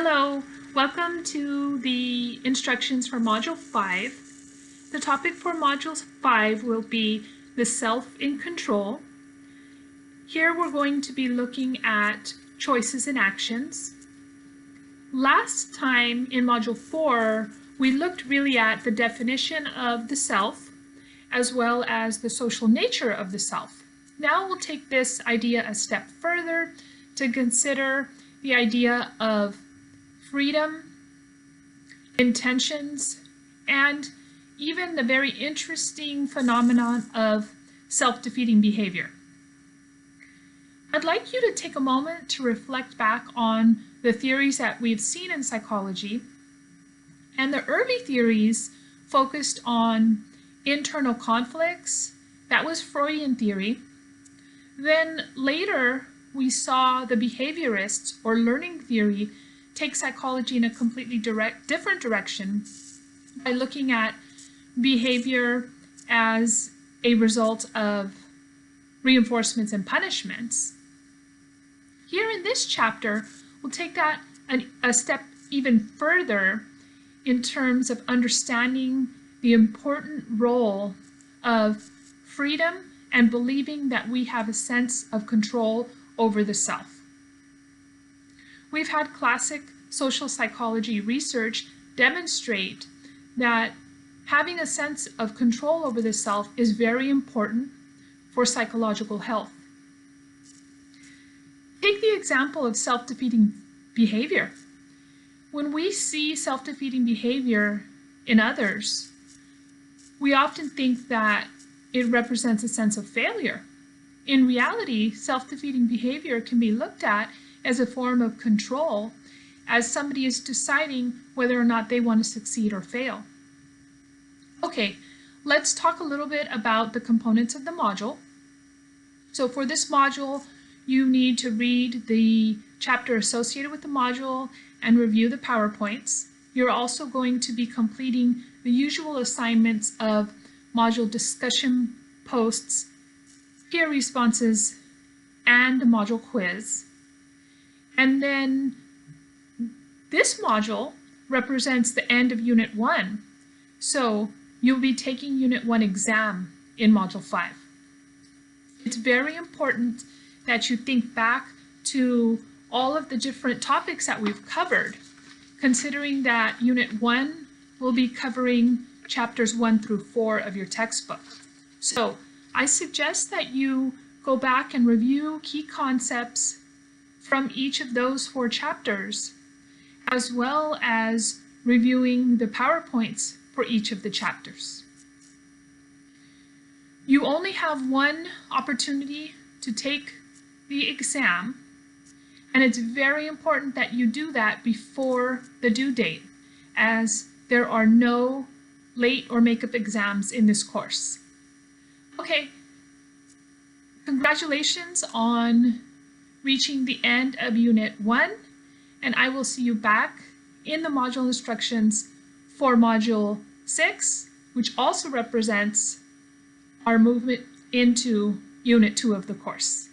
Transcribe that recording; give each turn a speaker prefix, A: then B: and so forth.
A: Hello, welcome to the instructions for Module 5. The topic for Module 5 will be the self in control. Here we're going to be looking at choices and actions. Last time in Module 4, we looked really at the definition of the self as well as the social nature of the self. Now we'll take this idea a step further to consider the idea of freedom, intentions, and even the very interesting phenomenon of self-defeating behavior. I'd like you to take a moment to reflect back on the theories that we've seen in psychology. And the early theories focused on internal conflicts. That was Freudian theory. Then later we saw the behaviorists or learning theory take psychology in a completely different direction by looking at behavior as a result of reinforcements and punishments. Here in this chapter, we'll take that a step even further in terms of understanding the important role of freedom and believing that we have a sense of control over the self. We've had classic social psychology research demonstrate that having a sense of control over the self is very important for psychological health. Take the example of self-defeating behavior. When we see self-defeating behavior in others, we often think that it represents a sense of failure. In reality, self-defeating behavior can be looked at as a form of control, as somebody is deciding whether or not they want to succeed or fail. Okay, let's talk a little bit about the components of the module. So for this module, you need to read the chapter associated with the module and review the PowerPoints. You're also going to be completing the usual assignments of module discussion posts, peer responses, and the module quiz. And then this module represents the end of Unit 1. So you'll be taking Unit 1 exam in Module 5. It's very important that you think back to all of the different topics that we've covered, considering that Unit 1 will be covering chapters 1 through 4 of your textbook. So I suggest that you go back and review key concepts from each of those 4 chapters, as well as reviewing the PowerPoints for each of the chapters. You only have one opportunity to take the exam, and it's very important that you do that before the due date, as there are no late or makeup exams in this course. Okay, congratulations on reaching the end of Unit 1, and I will see you back in the module instructions for Module 6, which also represents our movement into Unit 2 of the course.